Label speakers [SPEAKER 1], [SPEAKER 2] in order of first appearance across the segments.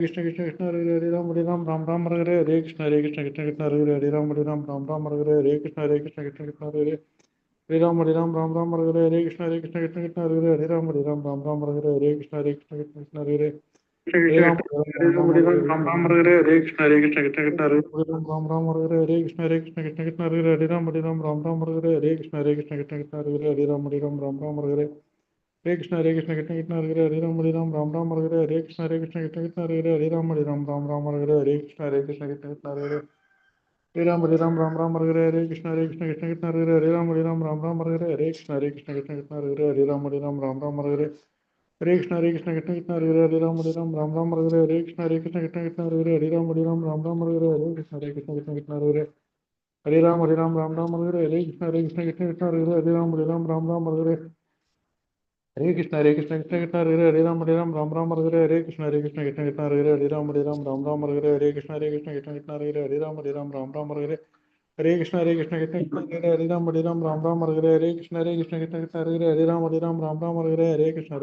[SPEAKER 1] कृष्ण कृष्ण कृष्ण हरे राम राम हरे हरे कृष्ण कृष्ण कृष्ण हरे राम हरे कृष्ण हरे कृष्ण कृष्ण कृष्ण हरे राम राम हरे कृष्ण हरे कृष्ण कृष्ण कृष्ण हरे राम हरे कृष्ण हरे कृष्ण कृष्ण कृष्ण हरे राम हरे कृष्ण हरे कृष्ण कृष्ण कृष्ण हरे कृष्ण हरे कृष्ण कृष्ण कृष्ण हरे राम हरे कृष्ण हरे कृष्ण कृष्ण कृष्ण हरे राम हरे हरे कृष्ण कृष्ण कृष्ण हरे राम हरे कृष्ण हरे कृष्ण कृष्ण कृष्ण हरे राम हरे कृष्ण हरे कृष्ण कृष्ण कृष्ण हरे राम हरे कृष्ण हरे कृष्ण कृष्ण कृष्ण हरे राम हरे कृष्ण हरे कृष्ण कृष्ण कृष्ण हरे राम हरे कृष्ण हरे कृष्ण कृष्ण कृष्ण हरे राम हरे कृष्ण हरे कृष्ण कृष्ण कृष्ण हरे राम हरे कृष्ण हरे कृष्ण कृष्ण कृष्ण हरे राम हरे कृष्ण हरे कृष्ण कृष्ण कृष्ण हरे राम हरे हरे कृष्ण कृष्ण हरे हरे कृष्ण हरे कृष्ण कृष्ण कृष्ण हरे राम हरे कृष्ण हरे कृष्ण कृष्ण कृष्ण हरे राम हरे हरे कृष्ण हरे कृष्ण कृष्ण कृष्ण हरे राम हरे कृष्ण हरे कृष्ण कृष्ण कृष्ण हरे राम हरे कृष्ण हरे कृष्ण कृष्ण हरे राम हरे कृष्ण हरे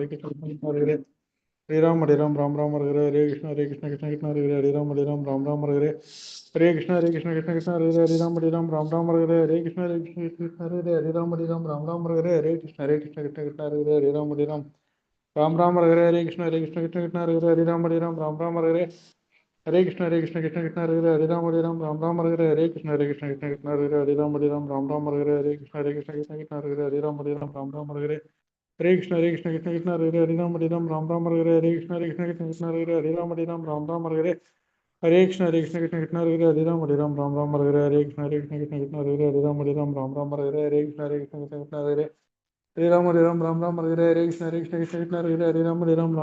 [SPEAKER 1] कृष्ण कृष्ण कृष्ण हरे राम हरे हरे कृष्ण हरे कृष्ण कृष्ण कृष्ण हरे राम हरे कृष्ण हरे कृष्ण कृष्ण हरे राम हरे कृष्ण हरे कृष्ण कृष्ण कृष्ण हरे राम हरे कृष्ण हरे कृष्ण कृष्ण कृष्ण हरे राम हरे हरे कृष्ण कृष्ण कृष्ण हरे राम हरे कृष्ण हरे कृष्ण कृष्ण कृष्ण हरे राम हरे कृष्ण हरे कृष्ण कृष्ण कृष्ण हरे राम हरे हरे कृष्ण कृष्ण कृष्ण राम हरे कृष्ण हरे कृष्ण कृष्ण कृष्ण हरे राम हरे हरे कृष्ण कृष्ण कृष्ण हरे राम हरे कृष्ण हरे कृष्ण कृष्ण कृष्ण हरे राम हरे हरे कृष्ण हरे कृष्ण कृष्ण कृष्ण हरे राम हरे कृष्ण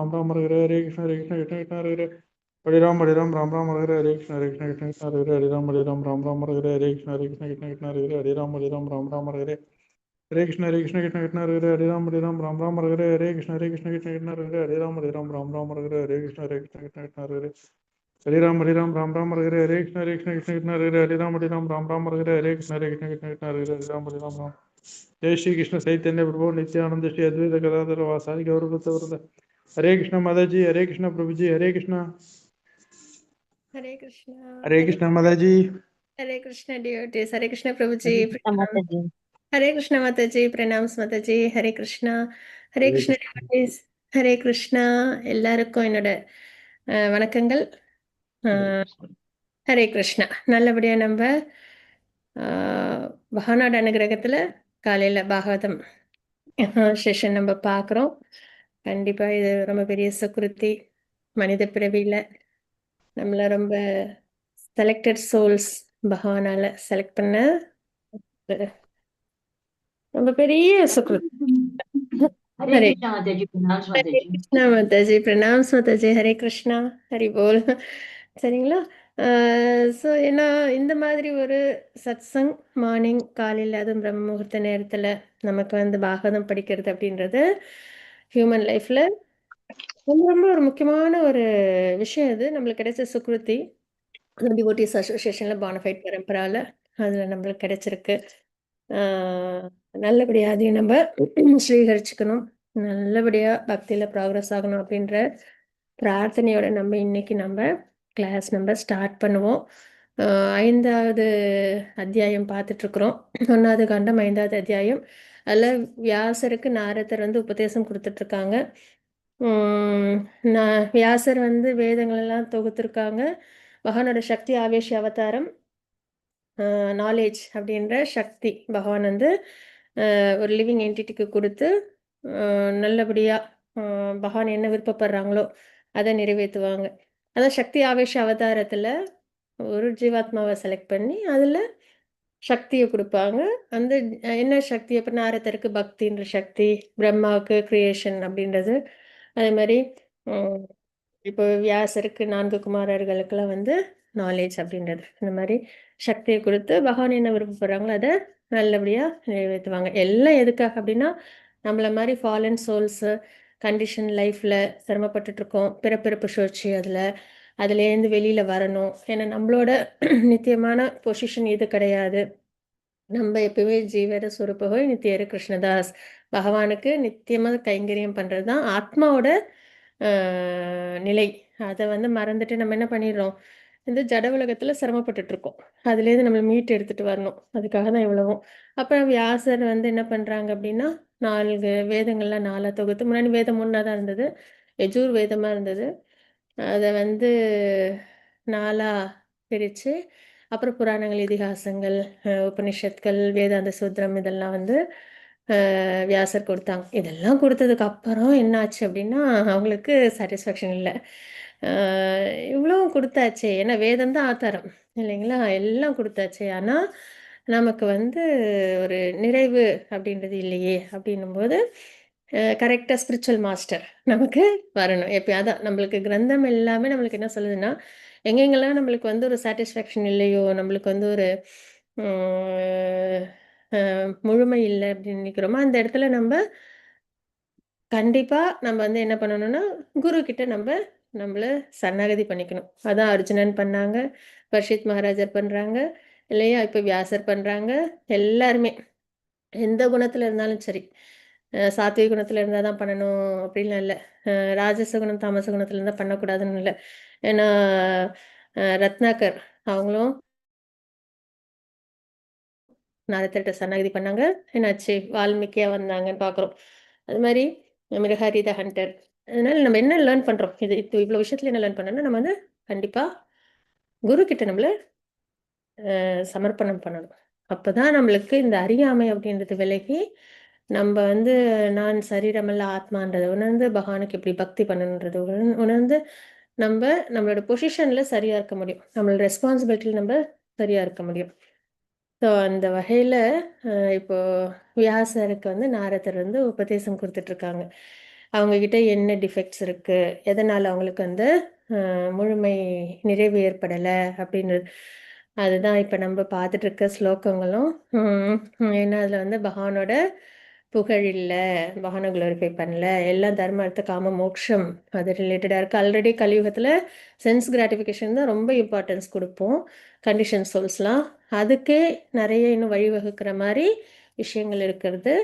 [SPEAKER 1] हरे कृष्ण कृष्ण कृष्ण हरे राम हरे कृष्ण हरे कृष्ण कृष्ण कृष्ण हरे कृष्ण हरे कृष्ण कृष्ण कृष्ण हरे राम हरे कृष्ण हरे कृष्ण कृष्ण कृष्ण हरे कृष्ण हरे कृष्ण कृष्ण कृष्ण हरे राम हरे कृष्ण हरे कृष्ण कृष्ण कृष्ण हरे राम हरे कृष्ण हरे कृष्ण कृष्ण कृष्ण हरे कृष्ण हरे कृष्ण कृष्ण कृष्ण हरे राम हरे कृष्ण हरे कृष्ण कृष्ण कृष्ण हरे राम जय श्री कृष्ण चैतन्य प्रभु नित्यानंद श्री अद्वैत गदाधर वासादि गौरवृंद हरे कृष्ण माता जी हरे कृष्ण प्रभु जी हरे कृष्ण
[SPEAKER 2] हरे कृष्णा
[SPEAKER 1] हरे कृष्ण माता जी
[SPEAKER 2] हरे कृष्णा डिवोटीज हरे कृष्णा प्रभु जी
[SPEAKER 3] हरे कृष्ण
[SPEAKER 2] प्रणाम
[SPEAKER 3] माता जी।
[SPEAKER 2] हरे कृष्णा माता जी प्रणाम माता जी हरे कृष्णा டிவோட்டீஸ் ஹரே கிருஷ்ணா எல்லாருக்கும் என்னோட வணக்கங்கள். ஹரே கிருஷ்ணா. நல்லபடியா நம்ம மகாநாடு அனுகிரகத்துல காலையில பாகவதம் செஷன் நம்ம பார்க்குறோம். கண்டிப்பா இது ரொம்ப பெரிய சுக்ருதி. மனித பிறவியில நம்மள ரொம்ப செலக்டட் சோல்ஸ் பகவானால செலக்ட் பண்ண ரொம்ப பெரிய சுக்ருதி.
[SPEAKER 3] हरे
[SPEAKER 2] हरे
[SPEAKER 3] कृष्णा माता जी, प्रणाम माता
[SPEAKER 2] हरे
[SPEAKER 3] जी।
[SPEAKER 2] कृष्णा माता जी प्रणाम माता जी हरे கிருஷ்ணா ஹரி போல். சரிங்களா? ஸோ ஏன்னா இந்த மாதிரி ஒரு சத்சங் மார்னிங் காலையில் அதுவும் பிரம்ம முகூர்த்த நேரத்தில் நமக்கு வந்து பாகவதம் படிக்கிறது அப்படின்றது ஹியூமன் லைஃப்பில் ரொம்ப ரொம்ப ஒரு முக்கியமான ஒரு விஷயம். இது நம்மளுக்கு கிடைச்ச சுக்ருதி. டிவோட்டிஸ் அசோசியேஷனில் பானஃபைட் பரம்பரால அதில் நம்மளுக்கு கிடைச்சிருக்கு. நல்லபடியாக அதையும் நம்ம ஸ்வீகரிச்சுக்கணும். நல்லபடியாக பக்தியில் ப்ராக்ரஸ் ஆகணும் அப்படின்ற பிரார்த்தனையோட நம்ம இன்னைக்கு நம்ம கிளாஸ் நம்ம ஸ்டார்ட் பண்ணுவோம். 5வது அத்தியாயம் பார்த்துட்ருக்குறோம். 1வது காண்டம் 5வது அத்தியாயம். அதில் வியாசருக்கு நாரதர் வந்து உபதேசம் கொடுத்துட்ருக்காங்க. வியாசர் வந்து வேதங்களெல்லாம் தொகுத்துருக்காங்க. பகவானோட சக்தி ஆவேஷ அவதாரம் நாலேஜ் அப்படின்ற சக்தி பகவான் வந்து ஒரு லிவிங் என்டிட்டிக்கு கொடுத்து நல்லபடியாக பகவான் என்ன விருப்பப்படுறாங்களோ அதை நிறைவேற்றுவாங்க. அதான் சக்தி ஆவேஷ அவதாரத்தில் ஒரு ஜீவாத்மாவை செலக்ட் பண்ணி அதில் சக்தியை கொடுப்பாங்க. அந்த என்ன சக்தி அப்போ நாரதருக்கு பக்தின்ற சக்தி, பிரம்மாவுக்கு கிரியேஷன் அப்படின்றது, அதே மாதிரி இப்போ வியாசருக்கு 4 குமாரர்களுக்கெல்லாம் வந்து நாலேஜ் அப்படின்றது, இந்த மாதிரி சக்தியை கொடுத்து பகவான் என்ன விருப்பப்படுறாங்களோ அதை நல்லபடியாக நிறைவேற்றுவாங்க. எல்லாம் எதுக்காக அப்படின்னா நம்மள மாதிரி ஃபாலன் சோல்ஸு கண்டிஷன் லைஃப்பில் சிரமப்பட்டுட்ருக்கோம். பிறப்பிறப்பு சுழற்சி அதுலேருந்து வெளியில் வரணும். ஏன்னா நம்மளோட நித்தியமான பொசிஷன் இது கிடையாது. நம்ம எப்பவுமே ஜீவர சுரூபகோய் நித்தியரு கிருஷ்ணதாஸ். பகவானுக்கு நித்தியமாக கைங்கரியம் பண்ணுறது தான் ஆத்மாவோட நிலை. அதை வந்து மறந்துட்டு நம்ம என்ன பண்ணிடுறோம், இந்த ஜட உலகத்தில் சிரமப்பட்டுட்டு இருக்கோம். அதுலேருந்து நம்மளை மீட்டு எடுத்துட்டு வரணும். அதுக்காக தான் இவ்வளவும். அப்புறம் வியாசர் வந்து என்ன பண்ணுறாங்க அப்படின்னா, 4 வேதங்கள்லாம் 4 தொகுத்து, முன்னாடி வேதம் ஒன்றா தான் இருந்தது, யஜூர் வேதமாக இருந்தது. அதை வந்து 4ஆ பிரித்து, அப்புறம் புராணங்கள், இதிகாசங்கள், உபனிஷத்கள், வேதாந்த சூத்திரம் இதெல்லாம் வந்து வியாசர் கொடுத்தாங்க. இதெல்லாம் கொடுத்ததுக்கு அப்புறம் என்னாச்சு அப்படின்னா, அவங்களுக்கு சாட்டிஸ்ஃபேக்ஷன் இல்லை. இவ்வளவும் கொடுத்தாச்சே, ஏன்னா வேதம் தான் ஆதாரம் இல்லைங்களா? எல்லாம் கொடுத்தாச்சே, ஆனால் நமக்கு வந்து ஒரு நிறைவு அப்படின்றது இல்லையே அப்படின்னும்போது, கரெக்டாக ஸ்பிரிச்சுவல் மாஸ்டர் நமக்கு வரணும். எப்பயாவது நம்மளுக்கு கிரந்தம் எல்லாமே நம்மளுக்கு என்ன சொல்லுதுன்னா, எங்கெங்கெல்லாம் நம்மளுக்கு வந்து ஒரு சாட்டிஸ்ஃபேக்ஷன் இல்லையோ, நம்மளுக்கு வந்து ஒரு முழுமை இல்லை அப்படின்னு நினைக்கிறோமோ, அந்த இடத்துல நம்ம கண்டிப்பா நம்ம வந்து என்ன பண்ணணும்னா, குரு கிட்ட நம்மள சரணாகதி பண்ணிக்கணும். அதான் அர்ஜுனன் பண்ணாங்க, பரீட்சித் மகாராஜர் பண்றாங்க, இல்லையா? இப்ப வியாசர் பண்றாங்க. எல்லாருமே எந்த குணத்துல இருந்தாலும் சரி. சாத்விக குணத்துல இருந்தா தான் பண்ணணும் அப்படின்லாம் இல்ல. ராஜச குணம், தாமச குணத்துல இருந்தா பண்ணக்கூடாதுன்னு இல்ல. ஏன்னா ரத்னாகர் அவங்களும் நாரதர்ட்ட சரணாகதி பண்ணாங்க. என்னாச்சு? வால்மீகியா வந்தாங்கன்னு பார்க்குறோம். அது மாரி மிருகாரி த ஹண்டர். அதனால நம்ம என்ன லேர்ன் பண்றோம்? இது இவ்வளோ விஷயத்துல என்ன லேர்ன் பண்ணோம்னா, நம்ம வந்து கண்டிப்பா குரு கிட்ட நம்மள சமர்ப்பணம் பண்ணணும். அப்பதான் நம்மளுக்கு இந்த அறியாமை அப்படின்றது விலகி, நம்ப வந்து நான் சரீரமல்ல ஆத்மான்றத உணர்ந்து, பகவானுக்கு எப்படி பக்தி பண்ணணுன்றத உணர்ந்து, நம்மளோட பொசிஷன்ல சரியா இருக்க முடியும். நம்மளோட ரெஸ்பான்சிபிலிட்டில நம்ப சரியா இருக்க முடியும். ஸோ அந்த வகையில இப்போ வியாசருக்கு வந்து நாரதர் வந்து உபதேசம் குடுத்துட்ருக்காங்க. அவங்க கிட்ட என்ன டிஃபெக்ட்ஸ் இருக்கு? எதனால அவங்களுக்கு வந்து முழுமை நிறைவு ஏற்படல அப்படின்றது. அதுதான் இப்ப நம்ம பார்த்துட்டு இருக்க ஸ்லோகங்களும். ம் ஏன்னா அதுல வந்து பகவானோட புகழ் இல்ல, பகவான குளோரிஃபை பண்ணல, எல்லாம் தர்ம, அர்த்த, காம, மோக்ஷம் அது ரிலேட்டடா இருக்கு. ஆல்ரெடி கலியுகத்துல சென்ஸ் கிராட்டிஃபிகேஷன் தான் ரொம்ப இம்பார்ட்டன்ஸ் குடுப்போம். கண்டிஷன் சோல்ஸ்லாம். அதுக்கே நிறைய இன்னும் வழிவகுக்கிற மாரி விஷயங்கள் இருக்கிறது.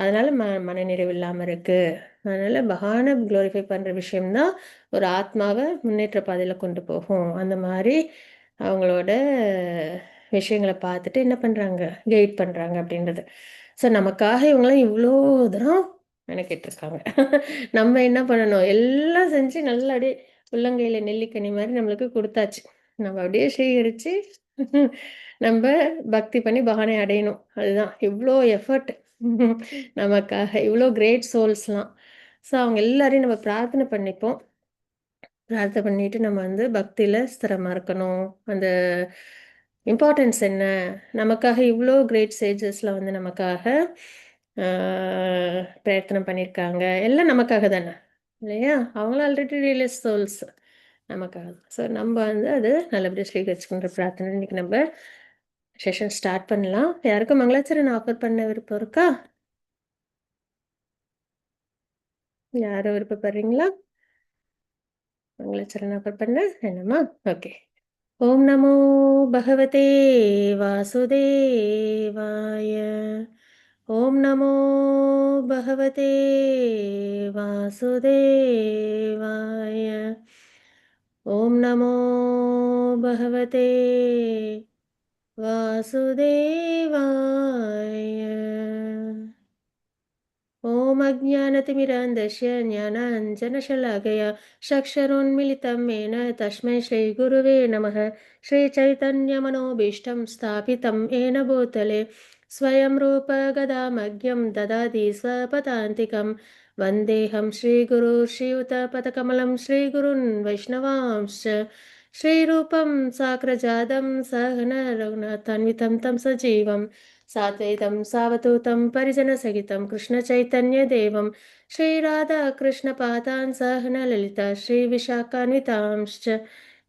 [SPEAKER 2] அதனால மனநிறைவு இல்லாம இருக்கு. அதனால பகவான குளோரிஃபை பண்ற விஷயம் தான் ஒரு ஆத்மாவ முன்னேற்ற பாதையில கொண்டு போகும். அந்த மாரி அவங்களோட விஷயங்கள பார்த்துட்டு என்ன பண்றாங்க? கைட் பண்றாங்க அப்படின்றது. ஸோ நமக்காக இவங்கலாம் இவ்ளோ தூரம் மெனக்கெட்டுருக்காங்க. நம்ம என்ன பண்ணணும்? எல்லாம் செஞ்சு நல்லா அப்படியே உள்ளங்கையில நெல்லிக்கனி மாரி நம்மளுக்கு குடுத்தாச்சு. நம்ம அப்படியே சேகரிச்சு நம்ப பக்தி பண்ணி பகவானை அடையணும். அதுதான் இவ்ளோ எஃபர்ட் நமக்காக இவ்ளோ கிரேட் சோல்ஸ்லாம். ஸோ அவங்க எல்லாரையும் நம்ம பிரார்த்தனை பண்ணிப்போம். பிரார்த்தனை பண்ணிட்டு நம்ம வந்து பக்தியில ஸ்திரமா இருக்கணும். அந்த இம்பார்ட்டன்ஸ் என்ன? நமக்காக இவ்ளோ கிரேட் சேஜஸ்லாம் வந்து நமக்காக ஆ பிரயத்தனம் பண்ணியிருக்காங்க. எல்லாம் நமக்காக தானே! இல்லையா? அவங்களும் ஆல்ரெடி ரியலைஸ் சோல்ஸ். நமக்காக தான். ஸோ நம்ம வந்து அது நல்லபடியா ஸ்வீகரிச்சுக்கணுன்ற பிரார்த்தனை இன்னைக்கு நம்ம செஷன் ஸ்டார்ட் பண்ணலாம். யாருக்கும் மங்களாச்சரணம் ஆஃபர் பண்ண விருப்பம் இருக்கா? யாரும் விருப்பப்படுறீங்களா? மங்களாச்சரணம் ஆஃபர் பண்ண வேணுமா? ஓகே. ஓம் நமோ பகவதே வாசுதேவாய. ஓம் நமோ பகவதே வாசுதேவாய. ஓம் நமோ பகவதே வாசுதேவாய. ॐ अज्ञानतिमिरान्धस्य ज्ञानाञ्जनशलाकया चक्षुरुन्मिलितं येन तस्मै श्रीगुरुवे नमः। श्रीचैतन्यमनोभीष्टं स्थापितं येन भूतले स्वयं रूप गदामह्यं ददाति स्वपदान्तिकं। वन्देऽहं श्रीगुरु श्रीयुतपदकमलं श्रीगुरुन् वैष्णवांश्च श्रीरूपं साग्रजातं सहन रघुनाथान्वितं तं सजीवम् साद्वैतं सावधूतं परिजनसहितं कृष्णचैतन्यदेवं श्रीराधाकृष्णपादान् सहनललिता श्रीविशाखान्वितांश्च।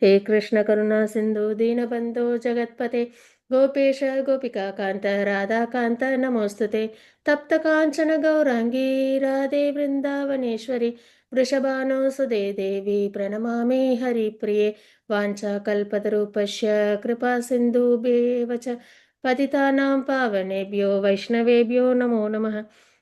[SPEAKER 2] हे कृष्णकरुणा सिन्धु दीनबन्धो जगत्पते गोपेश गोपिकान्त राधाकान्त नमोऽस्तु ते। तप्तकाञ्चन गौराङ्गी राधे वृन्दावनेश्वरि वृषभानुसुते देवी प्रणमामि हरिप्रिये। वाञ्छाकल्पतरूपस्य कृपासिन्धुभ्येव च पतितानां पावनेभ्यो वैष्णवेभ्यो नमो नमः।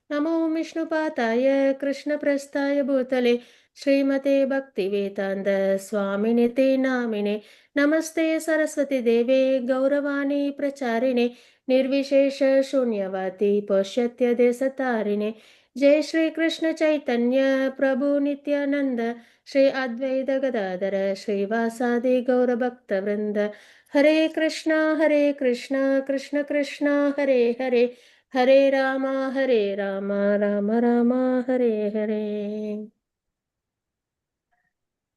[SPEAKER 2] नमो विष्णुपादाय कृष्णप्रस्थाय भूतले श्रीमते भक्तिवेदान्त स्वामिने ते नामिने नमस्ते सरस्वती देवे गौरवाणी प्रचारिणे निर्विशेष शून्यवादी पश्यत्य देशतारिणे जय श्री कृष्ण चैतन्य प्रभु नित्यानंद श्री अद्वैत गदाधर श्रीवासादि गौरभक्तवृंद हरे कृष्णा कृष्ण कृष्ण हरे हरे हरे राम राम राम हरे हरे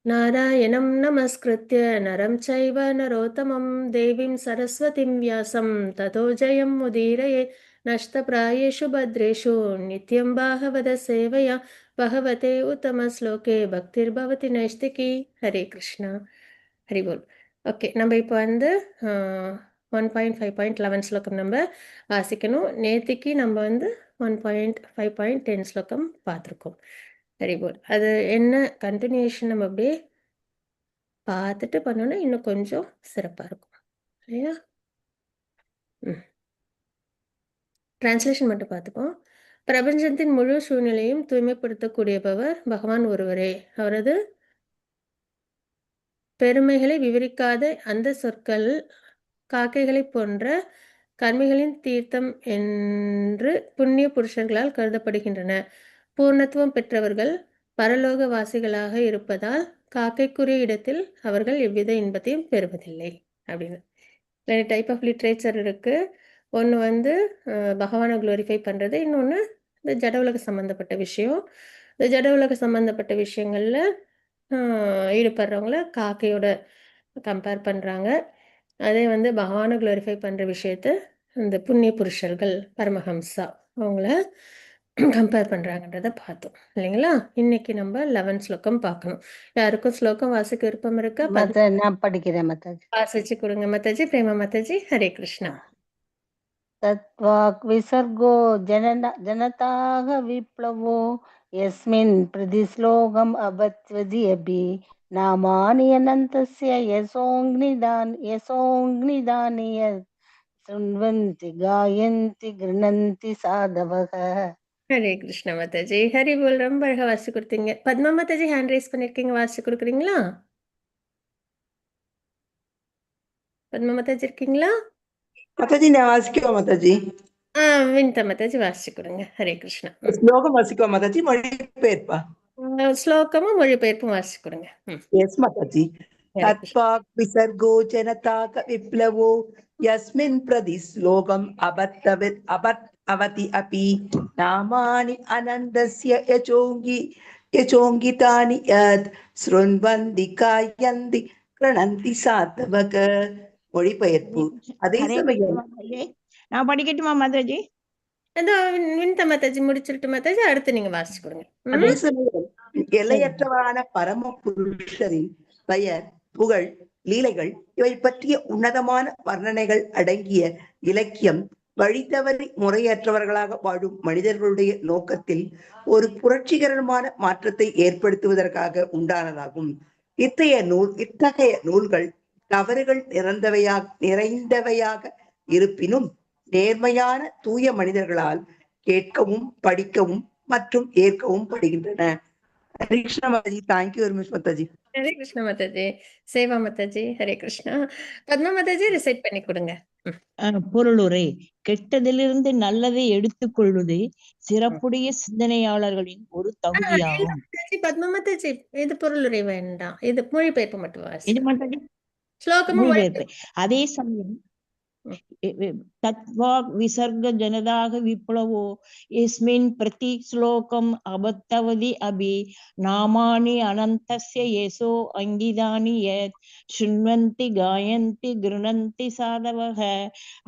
[SPEAKER 2] नारायणं नमस्कृत्य नरं चैव नरोत्तमं देवीं सरस्वतीं व्यासं ततो जयं मुदीरये नष्टप्रायेषु भद्रेषु नित्यं भागवत सेवया भगवते उत्तमश्लोके भक्तिर्भवति नैष्टिकी हरे कृष्णा हरि बोल ஓகே நம்ம இப்போ வந்து 1.5.11 ஸ்லோகம் நம்ம வாசிக்கணும். நேத்திக்கு நம்ம வந்து 1.5.10 ஸ்லோகம் பார்த்துருக்கோம். Very good. அது என்ன கண்டினியூஷன் நம்ம அப்படியே பார்த்துட்டு பண்ணோன்னா இன்னும் கொஞ்சம் சிறப்பாக இருக்கும் இல்லையா? டிரான்ஸ்லேஷன் மட்டும் பார்த்துப்போம். பிரபஞ்சத்தின் முழு சூழ்நிலையும் தூய்மைப்படுத்தக்கூடியவர் பகவான் ஒருவரே. அவரது பெருமைகளை விவரிக்காத அந்த சொற்கள் காக்கைகளைப் போன்ற கர்மிகளின் தீர்த்தம் என்று புண்ணிய புருஷர்களால் கருதப்படுகின்றன. பூர்ணத்துவம் பெற்றவர்கள் பரலோக வாசிகளாக இருப்பதால் காக்கைக்குரிய இடத்தில் அவர்கள் எவ்வித இன்பத்தையும் பெறுவதில்லை அப்படின்னு ரெண்டு டைப் ஆஃப் லிட்ரேச்சர் இருக்கு. ஒன்று வந்து பகவானை குளோரிஃபை பண்ணுறது, இன்னொன்று இந்த ஜட உலக சம்மந்தப்பட்ட விஷயம். இந்த ஜட உலக சம்மந்தப்பட்ட விஷயங்களில் ஈடுபடுறவங்கள காக்கையோட கம்பேர் பண்ணுறாங்க. அதே வந்து பகவானை குளோரிஃபை பண்ணுற விஷயத்த இந்த புண்ணிய புருஷர்கள் பரமஹம்சா அவங்கள கம்பேர் பண்ணுறாங்கன்றத பார்த்தோம் இல்லைங்களா? இன்னைக்கு நம்ம 11 ஸ்லோகம் பார்க்கணும். யாருக்கும் ஸ்லோகம் வாசிக்க விருப்பம் இருக்கா?
[SPEAKER 4] நான் படிக்கிறேன் மாதாஜி.
[SPEAKER 2] வாசிச்சு கொடுங்க மாதாஜி. பிரேமா மாதாஜி. ஹரே கிருஷ்ணா.
[SPEAKER 4] तत्वाक् विसर्गो जनताः विप्लवो यस्मिन् प्रतिश्लोकम् अवत्वदि अपि नामानि अनन्तस्य यशोऽग्निदानि यत् शृण्वन्ति गायन्ति गृह्णन्ति साधवः.
[SPEAKER 2] ஹரே கிருஷ்ணா மாதாஜி. ஹரி போல். ரொம்ப அழகா வாசி கொடுத்தீங்க. பத்மா மாதாஜி ஹேண்ட் ரைஸ் பண்ணிருக்கீங்க, வாசி கொடுக்குறீங்களா? பத்மா மாதாஜி இருக்கீங்களா?
[SPEAKER 5] மாதாஜி நான் வாசிக்குவா மாதாஜி?
[SPEAKER 2] வினிதா மாதாஜி வாசி கொடுங்க. ஹரே கிருஷ்ணா.
[SPEAKER 5] ஸ்லோகம் வாசிக்குவா மாதாஜி? மொழிபெயர்ப்பா?
[SPEAKER 2] ஸ்லோகமும் மொழிபெயர்ப்பும் வாசி கொடுங்க.
[SPEAKER 5] எஸ் மாதாஜி. தத்வாக் விசர்கோ ஜனதாக விப்ளவோ யஸ்மின் பிரதி ஸ்லோகம் அவதி அபி நாமானி அனந்தஸ்ய யசோங்கிதானி யத் ஸ்ருண்வந்தி காயந்தி கிரணந்தி சாதவக. மொழிபெயர்ப்பு. அதே சமயம்
[SPEAKER 6] நான் படிக்கட்டுமா மாதாஜி?
[SPEAKER 2] வினிதா மாதாஜி முடிச்சுட்டு மாதாஜி அடுத்து நீங்க வாசி கொடுங்க.
[SPEAKER 5] அதே சமயம் எல்லையற்றவரான பரம புருஷரின் பெயர், புகழ், லீலைகள் இவை பற்றிய உன்னதமான வர்ணனைகள் அடங்கிய இலக்கியம் வழித்தவறி முறையற்றவர்களாக வாழும் மனிதர்களுடைய நோக்கத்தில் ஒரு புரட்சிகரமான மாற்றத்தை ஏற்படுத்துவதற்காக உண்டானதாகும். இத்தகைய நூல்கள் தவறுகள் நிறைந்தவையாக இருப்பினும் நேர்மையான தூய மனிதர்களால் கேட்கவும் படிக்கவும் மற்றும் ஏற்கவும் படுகின்றன. Hare Krishna Mataji. Thank you very much Mataji.
[SPEAKER 2] Hare Krishna Mataji. Seva Mataji. Hare Krishna. Padma Mataji recite பண்ணி கொடுங்க.
[SPEAKER 6] பொருளுரை. கெட்டதிலிருந்து நல்லதை எடுத்துக் கொள்வது சிறப்புடைய சிந்தனையாளர்களின் ஒரு தகுதியாகும்.
[SPEAKER 2] பத்மா மாதாஜி இது பொருளுரை வேண்டாம், இது மொழிபெயர்ப்பு மட்டும் வாசி.
[SPEAKER 6] இது மாதாஜி
[SPEAKER 2] ஸ்லோகமும்
[SPEAKER 6] மொழிபெயர்ப்பு. அதே சமயம் तत्वाक् विसर्ग जनदाः विप्लवो यस्मिन् प्रति श्लोकम् अबद्धवदि अभि नामानि अनन्तस्य यशो अङ्गिदानि यत् शृण्वन्ति गायन्ति गृह्णन्ति साधवः.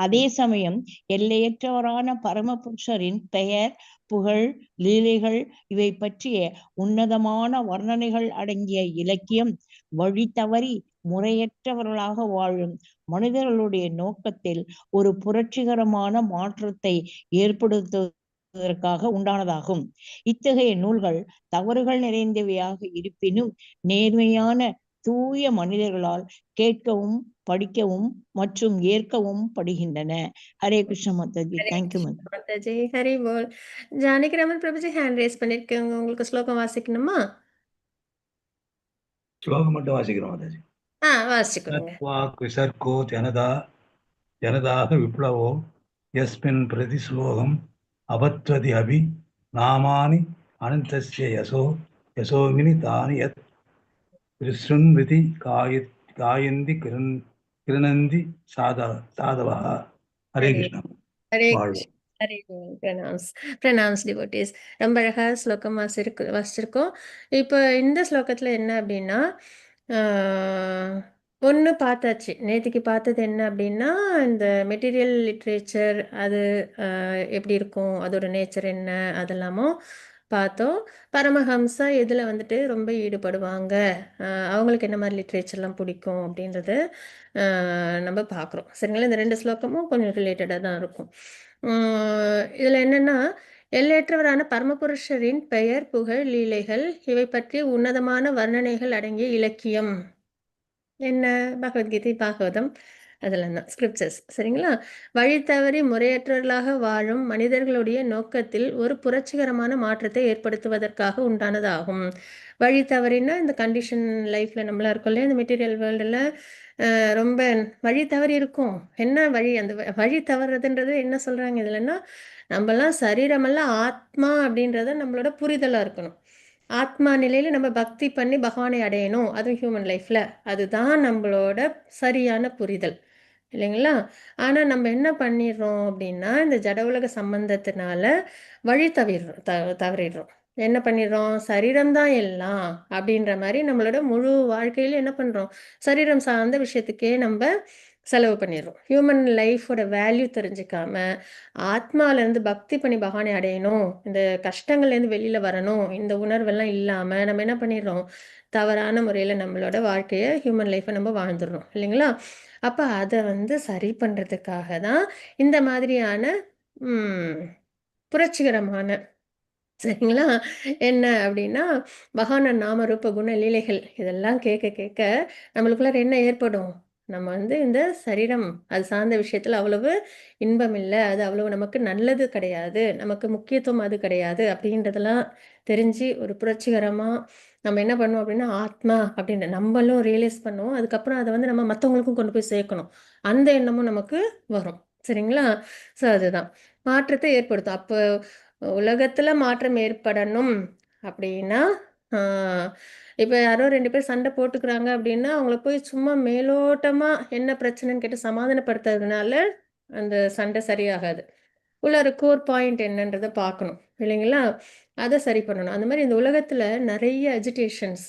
[SPEAKER 6] அதே சமயம் எல்லையற்றவரான பரமபுருஷரின் பெயர், புகழ், லீலைகள் இவை பற்றிய உன்னதமான வர்ணனைகள் அடங்கிய இலக்கியம் வழி தவறி முறையற்றவர்களாக வாழும் மனிதர்களுடைய நோக்கத்தில் ஒரு புரட்சிகரமான மாற்றத்தை ஏற்படுத்துவதற்காக உண்டானதாகும். இத்தகைய நூல்கள் தவறுகள் நிறைந்தவையாக இருப்பினும் நேர்மையான தூய மனிதர்களால் கேட்கவும் படிக்கவும் மற்றும் ஏற்கவும் படுகின்றன. ஹரே கிருஷ்ண மாதாஜி. தேங்க்யூ
[SPEAKER 2] மாதாஜி. ஹரி போல். ஜானகி ராமன் பிரபுஜி ஹேண்ட் ரைஸ் பண்ணிருக்கேன், உங்களுக்கு ஸ்லோகம் வாசிக்கணுமா?
[SPEAKER 7] ஸ்லோகம் மட்டும் வாசிக்கிறோம் மாதாஜி.
[SPEAKER 2] வாசிச்சுக்கோங்க.
[SPEAKER 7] வாக் விசர்கோ ஜனதாக விப்ளவோ யஸ்மின் பிரதி ஸ்லோகம் அபத்வதி அபி நாமானி அனந்தஸ்ய யசோகினி தானி யத் விருந்தி காயந்தி கிருணந்தி சாதவா. ஹரே கிருஷ்ணா.
[SPEAKER 2] ஹரே
[SPEAKER 7] வாழ்வு.
[SPEAKER 2] Hare pranams devotees. ரொம்ப அழகா ஸ்லோகம் வாசிச்சிருக்கோம். இப்போ இந்த ஸ்லோகத்துல என்ன அப்படின்னா, ஒன்று பார்த்தாச்சு. நேற்றுக்கு பார்த்தது என்ன அப்படின்னா, இந்த மெட்டீரியல் லிட்ரேச்சர் அது எப்படி இருக்கும், அதோட நேச்சர் என்ன, அதெல்லாமும் பார்த்தோம். பரமஹம்சா இதில் வந்துட்டு ரொம்ப ஈடுபடுவாங்க, அவங்களுக்கு என்ன மாதிரி லிட்ரேச்சர்லாம் பிடிக்கும் அப்படின்றது நம்ம பார்க்குறோம். சரிங்களா? இந்த 2 ஸ்லோகமும் கொஞ்சம் ரிலேட்டடாக தான் இருக்கும். இதில் என்னென்னா, எல்லையற்றவரான பரமபுருஷரின் பெயர், புகழ், லீலைகள் இவை பற்றி உன்னதமான வர்ணனைகள் அடங்கிய இலக்கியம் என்ன? பகவத்கீதை, பாகவதம், அதெல்லாம் தான் ஸ்கிரிப்சர்ஸ். சரிங்களா? வழி தவறி முறையற்றவர்களாக வாழும் மனிதர்களுடைய நோக்கத்தில் ஒரு புரட்சிகரமான மாற்றத்தை ஏற்படுத்துவதற்காக உண்டானதாகும். வழி தவறினா இந்த கண்டிஷன் லைஃப்பில் நம்மளா இருக்கோம் இல்லையா, இந்த மெட்டீரியல் வேர்ல்டில் ரொம்ப வழி தவறி இருக்கும். என்ன வழி? அந்த வழி தவறுறதுன்றது என்ன சொல்கிறாங்க இதுலன்னா, நம்மலாம் சரீரமெல்லாம் ஆத்மா அப்படின்றத நம்மளோட புரிதலாக இருக்கணும். ஆத்மா நிலையில் நம்ம பக்தி பண்ணி பகவானை அடையணும், அதுவும் ஹியூமன் லைஃப்பில். அதுதான் நம்மளோட சரியான புரிதல் இல்லைங்களா? ஆனால் நம்ம என்ன பண்ணிடுறோம் அப்படின்னா, இந்த ஜட உலக சம்பந்தத்தினால வழி தவறிடுறோம். என்ன பண்ணிடுறோம்? சரீரம்தான் எல்லாம் அப்படின்ற மாதிரி நம்மளோட முழு வாழ்க்கையில் என்ன பண்ணுறோம்? சரீரம் சார்ந்த விஷயத்துக்கே நம்ம செலவு பண்ணிடுறோம். ஹியூமன் லைஃபோட வேல்யூ தெரிஞ்சுக்காம, ஆத்மாலேருந்து பக்தி பண்ணி பகவானை அடையணும், இந்த கஷ்டங்கள்லேருந்து வெளியில் வரணும், இந்த உணர்வெல்லாம் இல்லாமல் நம்ம என்ன பண்ணிடுறோம்? தவறான முறையில் நம்மளோட வாழ்க்கையை, ஹியூமன் லைஃப்பை நம்ம வாழ்ந்துடுறோம் இல்லைங்களா? அப்போ அதை சரி பண்ணுறதுக்காக தான் இந்த மாதிரியான புரட்சிகரமான, சரிங்களா, என்ன அப்படின்னா, பகவான நாம ரூப குண லீலைகள் இதெல்லாம் கேட்க கேட்க நம்மளுக்குள்ளார என்ன ஏற்படும்? நம்ம இந்த சரீரம் அது சார்ந்த விஷயத்தில் அவ்வளவு இன்பம் இல்லை, அது அவ்வளவு நமக்கு நல்லது கிடையாது, நமக்கு முக்கியத்துவம் அது கிடையாது அப்படின்றதெல்லாம் தெரிஞ்சு ஒரு புரட்சிகரமாக நம்ம என்ன பண்ணுவோம் அப்படின்னா, ஆத்மா அப்படின்ற நம்மளும் ரியலைஸ் பண்ணுவோம். அதுக்கப்புறம் அதை நம்ம மற்றவங்களுக்கும் கொண்டு போய் சேர்க்கணும். அந்த எண்ணமும் நமக்கு வரும். சரிங்களா? ஸோ அதுதான் மாற்றத்தை ஏற்படுத்தும். அப்போ உலகத்துல மாற்றம் ஏற்படணும் அப்படின்னா, இப்போ யாரோ 2 பேர் சண்டை போட்டுக்கிறாங்க அப்படின்னா, அவங்கள போய் சும்மா மேலோட்டமா என்ன பிரச்சனைன்னு கேட்டு சமாதானப்படுத்துறதுனால அந்த சண்டை சரியாகாது. உள்ளார கோர் பாயிண்ட் என்னன்றதை பார்க்கணும் இல்லைங்களா? அதை சரி பண்ணணும். அந்த மாதிரி இந்த உலகத்துல நிறைய அஜிடேஷன்ஸ்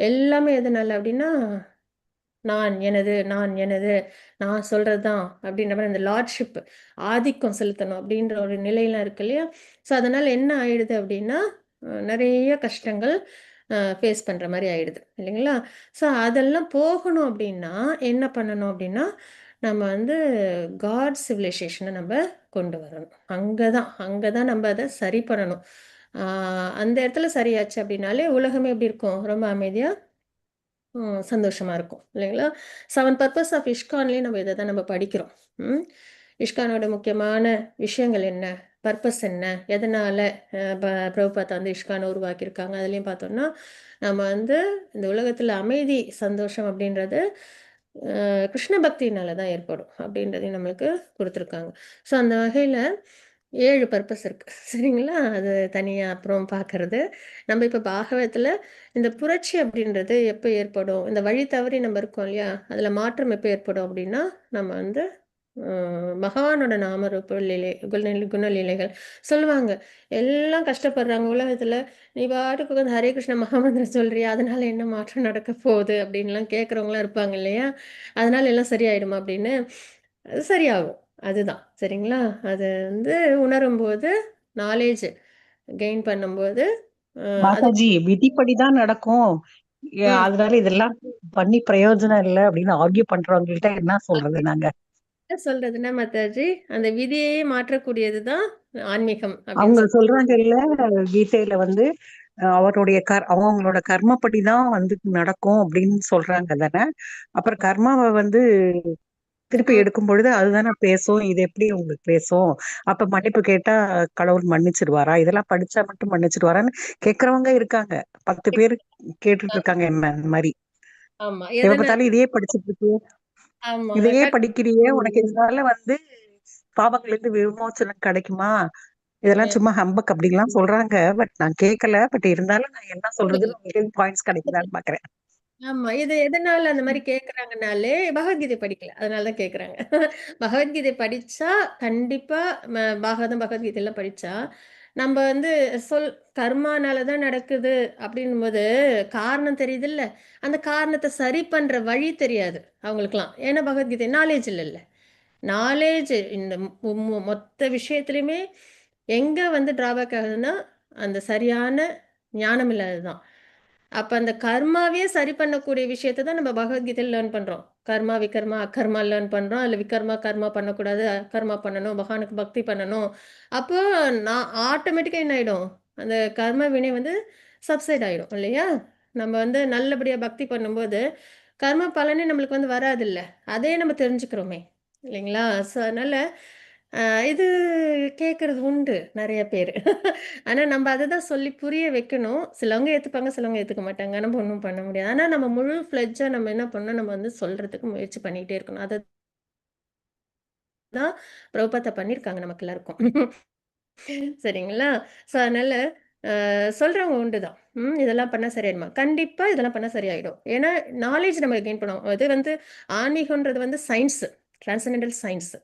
[SPEAKER 2] எல்லாமே எதனால அப்படின்னா, நான் சொல்கிறது தான் அப்படின்ற மாதிரி அந்த லார்ட்ஷிப் ஆதிக்கம் செலுத்தணும் அப்படின்ற ஒரு நிலையெல்லாம் இருக்கு இல்லையா? ஸோ அதனால் என்ன ஆயிடுது அப்படின்னா, நிறைய கஷ்டங்கள் ஃபேஸ் பண்ணுற மாதிரி ஆயிடுது இல்லைங்களா? ஸோ அதெல்லாம் போகணும் அப்படின்னா என்ன பண்ணணும் அப்படின்னா, நம்ம காட் சிவிலைசேஷனை நம்ம கொண்டு வரணும். அங்கே தான் நம்ம அதை சரி பண்ணணும். அந்த இடத்துல சரியாச்சு அப்படின்னாலே உலகமே எப்படி இருக்கும்? ரொம்ப அமைதியாக சந்தோஷமா இருக்கும் இல்லைங்களா? 7 பர்பஸ் ஆஃப் இஷ்கான்லேயும் நம்ம இதை தான் நம்ம படிக்கிறோம். இஷ்கானோட முக்கியமான விஷயங்கள் என்ன, பர்பஸ் என்ன, எதனால் பிரபுபாதா இஷ்கானை உருவாக்கியிருக்காங்க, அதுலேயும் பார்த்தோம்னா நம்ம இந்த உலகத்தில் அமைதி சந்தோஷம் அப்படின்றது கிருஷ்ண பக்தினால தான் ஏற்படும் அப்படின்றதையும் நம்மளுக்கு கொடுத்துருக்காங்க. ஸோ அந்த வகையில் 7 பர்பஸ் இருக்குது. சரிங்களா? அது தனியாக அப்புறம் பார்க்கறது. நம்ம இப்போ பாகவத்தில் இந்த புரட்சி அப்படின்றது எப்போ ஏற்படும், இந்த வழி தவறி நம்ம இருக்கோம் இல்லையா, அதில் மாற்றம் எப்போ ஏற்படும் அப்படின்னா, நம்ம பகவானோட நாம ரூப லீலை குணலீலைகள் சொல்லுவாங்க. எல்லாம் கஷ்டப்படுறாங்க உலகத்தில், நீ பாட்டுக்கு ஹரே கிருஷ்ண மகாமந்திரம் சொல்றியா, அதனால என்ன மாற்றம் நடக்க போகுது அப்படின்லாம் கேட்குறவங்களாம் இருப்பாங்க இல்லையா? அதனால எல்லாம் சரியாயிடுமா அப்படின்னு. அது சரியாகும். அதுதான் சரிங்களா? அது உணரும்போது, நாலேஜ் கெயின் பண்ணும்போது அது
[SPEAKER 6] மாதாஜி விதிப்படிதான் நடக்கும். அதனால இதெல்லாம் பண்ணி பிரயோஜனம் இல்லை அப்படின்னு ஆர்கியூ பண்றவங்கள்ட்ட என்ன சொல்றது நாங்க?
[SPEAKER 2] என்ன சொல்றதுன்னா மாதாஜி, அந்த விதியையே மாற்றக்கூடியது தான் ஆன்மீகம்
[SPEAKER 6] அவங்க
[SPEAKER 2] அப்படின்னு
[SPEAKER 6] சொல்றாங்க இல்ல, கீதையில அவருடைய அவங்களோட கர்மப்படிதான் நடக்கும் அப்படின்னு சொல்றாங்க தானே. அப்புறம் கர்மாவை திருப்பி எடுக்கும் பொழுது அதுதானே பேசும். இது எப்படி உங்களுக்கு பேசும்? அப்ப மன்னிப்பு கேட்டா கடவுள் மன்னிச்சிடுவாரா? இதெல்லாம் படிச்சா மட்டும் மன்னிச்சிடுவாரான்னு கேக்குறவங்க இருக்காங்க. 10 பேர் கேட்டுட்டு இருக்காங்க என்ன இந்த மாதிரி.
[SPEAKER 2] ஆமா.
[SPEAKER 6] எப்ப பார்த்தாலும் இதையே படிச்சுட்டு இருக்கியே,
[SPEAKER 2] ஆமாங்க.
[SPEAKER 6] இதையே படிக்கிறியே, உனக்கு இதனால பாவங்கள்ல இருந்து விமோசனம் கிடைக்குமா? இதெல்லாம் சும்மா ஹம்பக் அப்படின்லாம் சொல்றாங்க. பட் நான் கேட்கல. பட் இருந்தாலும் நான் என்ன சொல்றதுன்னு உங்களுக்கு பாயிண்ட்ஸ் கிடைக்குதான்னு பாக்குறேன்.
[SPEAKER 2] ஆமா. இது எதனால அந்த மாரி கேட்கறாங்கனாலே, பகவத்கீதை படிக்கல. அதனால தான் கேட்கறாங்க. பகவத்கீதை படிச்சா கண்டிப்பா பாகவதம், பகவத்கீதைலாம் படிச்சா, நம்ப சொல் கர்மானால தான் நடக்குது அப்படின்னும்போது, காரணம் தெரியுதுல்ல, அந்த காரணத்த சரி பண்ற வழி தெரியாது அவங்களுக்கெல்லாம். ஏன்னா பகவத்கீதை நாலேட்ஜ் இல்லல்ல. நாலேட்ஜ் இந்த மொத்த விஷயத்துலயுமே எங்க டிராபேக் ஆகுதுன்னா, அந்த சரியான ஞானம் இல்லாதது தான். அப்ப அந்த கர்மாவே சரி பண்ணக்கூடிய விஷயத்த தான் நம்ம பகவத்கீதையில லேர்ன் பண்றோம். கர்மா, விகர்மா, அகர்மா லேர்ன் பண்றோம். அதுல விகர்மா, கர்மா பண்ணக்கூடாது. அகர்மா பண்ணணும். பகவானுக்கு பக்தி பண்ணணும். அப்போ நான் ஆட்டோமேட்டிக்கா என்ன ஆயிடும்? அந்த கர்ம வினை சப்சைட் ஆயிடும் இல்லையா? நம்ம நல்லபடியா பக்தி பண்ணும்போது, கர்ம பலனே நம்மளுக்கு வராதுல்ல. அதே நம்ம தெரிஞ்சுக்கிறோமே! இல்லைங்களா? ஸோ அதனால அ இது கேட்கறது உண்டு நெறைய பேரு. ஆனா நம்ம அததான் சொல்லி புரிய வைக்கணும். சிலவங்க ஏத்துப்பாங்க, சிலவங்க ஏத்துக்க மாட்டாங்க. நம்ம ஒண்ணும் பண்ண முடியாது. ஆனா நம்ம முழு ஃப்ளெட்ஜா நம்ம என்ன பண்ணணும், நம்ம சொல்றதுக்கு முயற்சி பண்ணிட்டே இருக்கணும். அததான் பிரபுபாதா பண்ணியிருக்காங்க நமக்கு எல்லாருக்கும். சரிங்களா? ஸோ அதனால சொல்றவங்க உண்டு தான். இதெல்லாம் பண்ணா சரியாயிடுமா? கண்டிப்பா இதெல்லாம் பண்ணா சரியாயிடும். ஏன்னா நாலேட்ஜ் நம்ம கெயின் பண்ணுவோம். அது ஆன்மீகம்ன்றது சயின்ஸ். Transcendental science.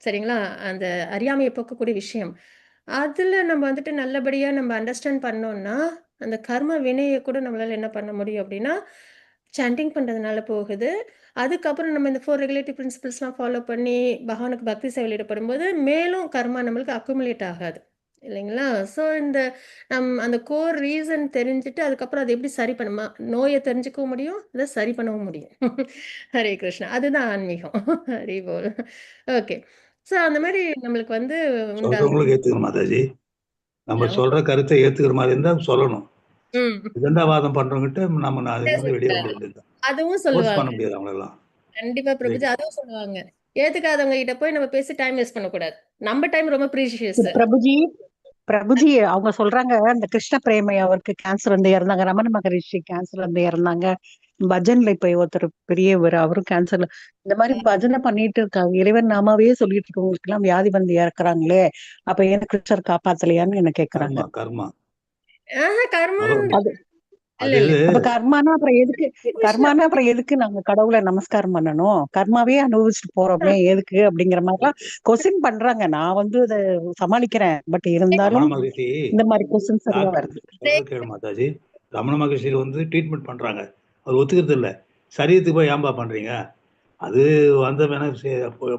[SPEAKER 2] சரிங்களா? அந்த அறியாமைய போக்கக்கூடிய விஷயம். அதுல நம்ம நல்லபடியா நம்ம அண்டர்ஸ்டாண்ட் பண்ணோம்னா, அந்த கர்ம வினைய கூட நம்மளால என்ன பண்ண முடியும் அப்டின்னா, சாண்டிங் பண்றதுனால போகுது. அதுக்கப்புறம் நம்ம இந்த 4 ரெகுலேட்டிவ் பிரின்சிபிள்ஸ்லாம் ஃபாலோ பண்ணி பகவானுக்கு பக்தி சேவையில ஈடுபடும்போது, மேலும் கர்மா நம்மளுக்கு அக்குமுலேட் ஆகாது. இல்லைங்களா? ஸோ அந்த கோர் ரீசன் தெரிஞ்சுட்டு, அதுக்கப்புறம் அத எப்படி சரி பண்ணுமா நோய தெரிஞ்சுக்கவும் முடியும், அத சரி பண்ணவும் முடியும். ஹரே கிருஷ்ணா. அதுதான் ஆன்மீகம். ஹரி போல். ஓகே. ஸோ அந்த மாரி நம்மளுக்கு உண்டாகும்.
[SPEAKER 7] சொல்றவங்களுக்கு ஏத்துக்கணும் மாதாஜி. நம்ம சொல்ற கருத்தை ஏத்துக்கிற மாதிரி இருந்தா சொல்லணும்.
[SPEAKER 2] ம்.
[SPEAKER 7] விதண்டாவாதம் பண்றவங்ககிட்ட நம்ம அதுலேருந்து வெளியே வந்துட வேண்டியதுதான்.
[SPEAKER 2] அதுவும்
[SPEAKER 7] ஃபோர்ஸ்
[SPEAKER 2] சொல்லுவாங்க.
[SPEAKER 7] பண்ண முடியாது அவங்களெல்லாம்.
[SPEAKER 2] கண்டிப்பா பிரபுஜி. அதுவும் சொல்லுவாங்க. ஏத்துக்காதவங்க கிட்ட போய் நம்ம பேசி டைம் வேஸ்ட் பண்ணக்கூடாது. நம்ம டைம் ரொம்ப ப்ரீஷியஸ்.
[SPEAKER 6] பிரபுஜி பிரபுஜி அவங்க சொல்றாங்க இந்த கிருஷ்ண பிரேமை அவருக்கு கேன்சர் வந்து இறந்தாங்க. ரமண மகரிஷி கேன்சர் வந்து இறந்தாங்க. பஜன்ல இப்ப ஒருத்தர் பெரியவர் அவரும் கேன்சர்ல இந்த மாதிரி பஜனை பண்ணிட்டு இருக்காங்க. இறைவன் நாமாவே சொல்லிட்டு இருக்கவங்களுக்கு எல்லாம் வியாதி வந்து இறக்குறாங்களே, அப்ப ஏன் கிருஷ்ணர் காப்பாத்தலையான்னு என்ன கேக்குறாங்க.
[SPEAKER 7] கர்மா
[SPEAKER 2] கர்மா
[SPEAKER 7] அது
[SPEAKER 2] இல்ல,
[SPEAKER 7] அது
[SPEAKER 2] இல்ல.
[SPEAKER 6] அப்ப கர்மானா அப்புறம் எதுக்கு நாங்க கடவுளை நமஸ்காரம் பண்ணணும்? கர்மாவே அனுபவிச்சுட்டு போறோமே எதுக்கு அப்படிங்கிற மாதிரி எல்லாம் கொஸ்டின் பண்றாங்க. நான் அதை சமாளிக்கிறேன். பட்
[SPEAKER 7] ரமண
[SPEAKER 6] இருந்தாலும்
[SPEAKER 7] மகரிஷி
[SPEAKER 6] இந்த மாதிரி கொஸ்டின் சரியா
[SPEAKER 7] டாக்டர்
[SPEAKER 6] வருது.
[SPEAKER 7] சொல்றது கேளு மாதாஜி. ரமண மகரிஷி ட்ரீட்மெண்ட் பண்றாங்க. அவர் ஒத்துக்கிறது இல்ல. சரீரத்துக்கு போய் ஏன்பா பண்றீங்க? அது வந்த வேணா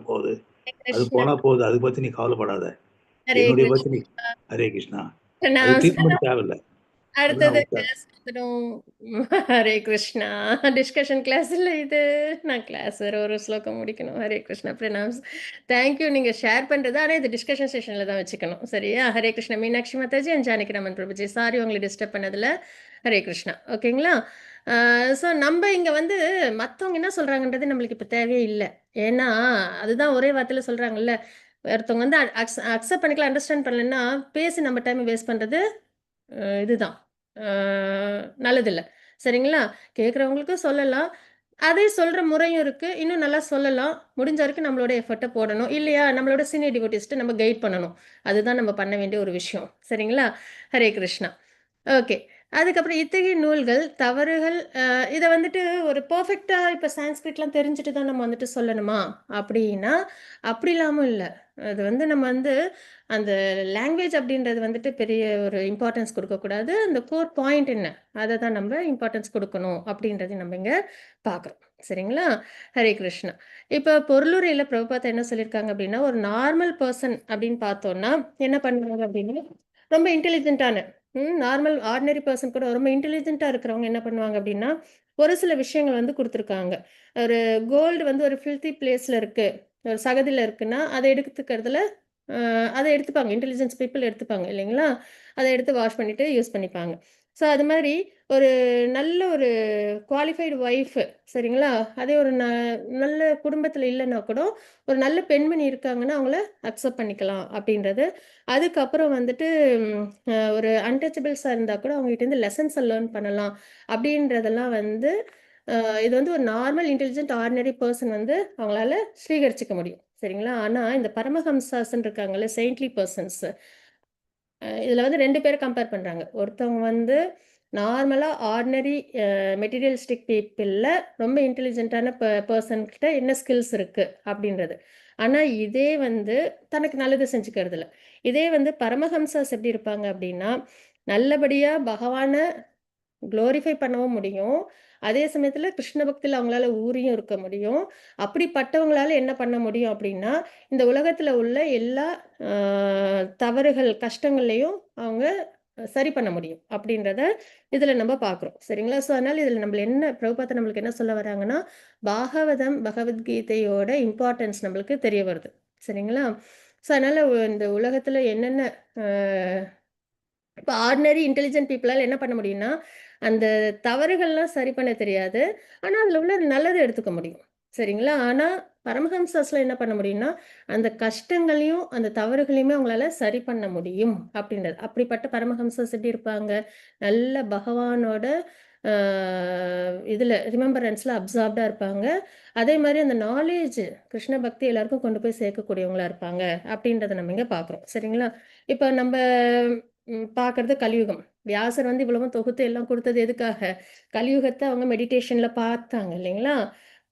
[SPEAKER 7] போகுது. அது
[SPEAKER 2] கிருஷ்ணா.
[SPEAKER 7] போனா போகுது. அதை பத்தி நீ கவலைப்படாத.
[SPEAKER 2] ஹரே
[SPEAKER 7] என்னுடைய பத்தி நீ
[SPEAKER 2] கிருஷ்ணா.
[SPEAKER 7] ஹரே கிருஷ்ணா. அது
[SPEAKER 2] நான்
[SPEAKER 7] ட்ரீட்மெண்ட் தேவையில்ல.
[SPEAKER 2] அடுத்தது
[SPEAKER 7] அதுதான்
[SPEAKER 2] கிளாஸ் வந்துடும். ஹரே கிருஷ்ணா. டிஸ்கஷன் கிளாஸ் இல்ல இது. நான் கிளாஸ் வேற ஒரு ஸ்லோகம் முடிக்கணும். ஹரே கிருஷ்ணா பிரணாம்ஸ். தேங்க்யூ. நீங்க ஷேர் பண்றது. ஆனா இது டிஸ்கஷன் செஷன்ல தான் வச்சுக்கணும். சரியா? ஹரே கிருஷ்ணா. மீனாட்சி மாதாஜி அண்ட் ஜானகி ராமன் பிரபுஜி. சாரி உங்களை டிஸ்டர்ப் பண்ணதுல. ஹரே கிருஷ்ணா. ஓகேங்களா? ஸோ நம்ம இங்க மத்தவங்க என்ன சொல்றாங்கன்றது நம்மளுக்கு இப்ப தேவையே இல்ல. ஏன்னா, அதுதான் ஒரே வார்த்தையில சொல்றாங்கல்ல. ஒருத்தவங்க அக்செப்ட் பண்ணிக்கலாம், அண்டர்ஸ்டாண்ட் பண்ணலன்னா, பேசி நம்ம டைம் வேஸ்ட் பண்றது இதுதான். அ நல்லதில்ல. சரிங்களா? கேட்கிறவங்களுக்கும் சொல்லலாம். அதே சொல்ற முறையும் இருக்கு. இன்னும் நல்லா சொல்லலாம். முடிஞ்ச வரைக்கும் நம்மளோட எஃபர்ட்ட போடணும். இல்லையா, நம்மளோட சீனியர் டிவோட்டீஸ்ட்ட நம்ம கைட் பண்ணணும். அதுதான் நம்ம பண்ண வேண்டிய ஒரு விஷயம். சரிங்களா? ஹரே கிருஷ்ணா. ஓகே. அதுக்கப்புறம் இத்தகைய நூல்கள், தவறுகள் இத ஒரு பெர்ஃபெக்ட்டா இப்ப சான்ஸ்கிரிட்லாம் தெரிஞ்சுட்டு தான் நம்ம சொல்லணுமா? அப்படின்னா, அப்படி இல்லாம இல்ல. அது நம்ம அந்த லாங்குவேஜ் அப்படின்றது பெரிய ஒரு இம்பார்ட்டன்ஸ் குடுக்கக்கூடாது. அந்த கோர் பாயிண்ட் என்ன? அத தான் நம்ம இம்பார்ட்டன்ஸ் குடுக்கணும் அப்படின்றதையும் நம்ம இங்க பார்க்குறோம். சரிங்களா? ஹரே கிருஷ்ணா. இப்ப பொருளுரையில பிரபுபாதா என்ன சொல்லியிருக்காங்க அப்படின்னா, ஒரு நார்மல் பெர்சன் அப்படின்னு பார்த்தோம்னா, என்ன பண்ணுவாங்க அப்படின்னா, ரொம்ப இன்டெலிஜென்ட்டான நார்மல் ஆர்டினரி பெர்சன் கூட ரொம்ப இன்டெலிஜென்ட்டா இருக்கிறவங்க என்ன பண்ணுவாங்க அப்படின்னா, ஒரு சில விஷயங்கள் குடுத்துருக்காங்க. ஒரு கோல்டு ஒரு ஃபில்த்தி பிளேஸ்ல இருக்கு. ஒரு சகதியில இருக்குன்னா, அத எடுத்துக்கிறதுல அத எடுத்துப்பாங்க. இன்டெலிஜென்ஸ் பீப்பிள் எடுத்துப்பாங்க இல்லைங்களா? அத எடுத்து வாஷ் பண்ணிட்டு யூஸ் பண்ணிப்பாங்க. ஸோ அது மாதிரி ஒரு நல்ல ஒரு குவாலிஃபைடு ஒய்ஃபு, சரிங்களா? அதே ஒரு நல்ல குடும்பத்தில் இல்லைன்னா கூட ஒரு நல்ல பெண்மணி இருக்காங்கன்னா அவங்கள அக்செப்ட் பண்ணிக்கலாம் அப்படின்றது. அதுக்கப்புறம் வந்துட்டு ஒரு அன்டச்சபிள்ஸாக இருந்தால் கூட அவங்ககிட்டேருந்து லெசன்ஸை லேர்ன் பண்ணலாம் அப்படின்றதெல்லாம் வந்து இது வந்து ஒரு நார்மல் இன்டெலிஜென்ட் ஆர்டினரி பர்சன் வந்து அவங்களால ஸ்வீகரிச்சிக்க முடியும், சரிங்களா? ஆனால் இந்த பரமஹம்சாஸ்ன்னு இருக்காங்கல்ல, செயின்ட்லி பர்சன்ஸ், இதில் வந்து 2 பேரை கம்பேர் பண்ணுறாங்க. ஒருத்தவங்க வந்து நார்மலாக ஆர்டினரி மெட்டீரியலிஸ்டிக் பீப்புளில் ரொம்ப இன்டெலிஜென்ட்டான பர்சன்கிட்ட என்ன ஸ்கில்ஸ் இருக்குது அப்படின்றது. ஆனால் இதே வந்து தனக்கு நல்லது செஞ்சுக்கிறது இல்லை. இதே வந்து பரமஹம்சாஸ் எப்படி இருப்பாங்க அப்படின்னா, நல்லபடியாக பகவானை குளோரிஃபை பண்ணவும் முடியும். அதே சமயத்துல கிருஷ்ண பக்தியில அவங்களால ஊறியும் இருக்க முடியும். அப்படிப்பட்டவங்களால என்ன பண்ண முடியும் அப்படின்னா, இந்த உலகத்துல உள்ள எல்லா அ தவறுகள், கஷ்டங்களையும் அவங்க சரி பண்ண முடியும் அப்படின்றத இதுல நம்ம பார்க்குறோம். சரிங்களா? ஸோ அதனால இதுல பிரபுபாதா நம்மளுக்கு என்ன சொல்ல வராங்கன்னா, பாகவதம், பகவத்கீதையோட இம்பார்ட்டன்ஸ் நம்மளுக்கு தெரிய வருது. சரிங்களா? ஸோ அதனால இந்த உலகத்துல என்னென்ன அ இப்போ ஆர்டினரி இன்டெலிஜென்ட் பீப்புளால் என்ன பண்ண முடியும்னா, அந்த தவறுகள்லாம் சரி பண்ண தெரியாது. ஆனா, அதில உள்ள நல்லத எடுத்துக்க முடியும். சரிங்களா? ஆனா, பரமஹம்சாஸ்ல என்ன பண்ண முடியும்னா, அந்த கஷ்டங்களையும், அந்த தவறுகளையுமே அவங்களால சரி பண்ண முடியும் அப்படின்றது. அப்படிப்பட்ட பரமஹம்சாஸ் எப்படி இருப்பாங்க? நல்ல பகவானோட அ இதில ரிமெம்பரன்ஸ்ல அப்சார்ப்டா இருப்பாங்க. அதே மாரி அந்த நாலேட்ஜ், கிருஷ்ண பக்தி எல்லாருக்கும் கொண்டு போய் சேர்க்கக்கூடியவங்களா இருப்பாங்க அப்படின்றத நம்ம இங்க பார்க்குறோம். சரிங்களா? இப்ப நம்ப பார்க்கறது கலியுகம். வியாசர் வந்து இவ்வளவும் தொகுத்து எல்லாம் குடுத்தது எதுக்காக? கலியுகத்த அவங்க மெடிடேஷன்ல பார்த்தாங்க இல்லைங்களா?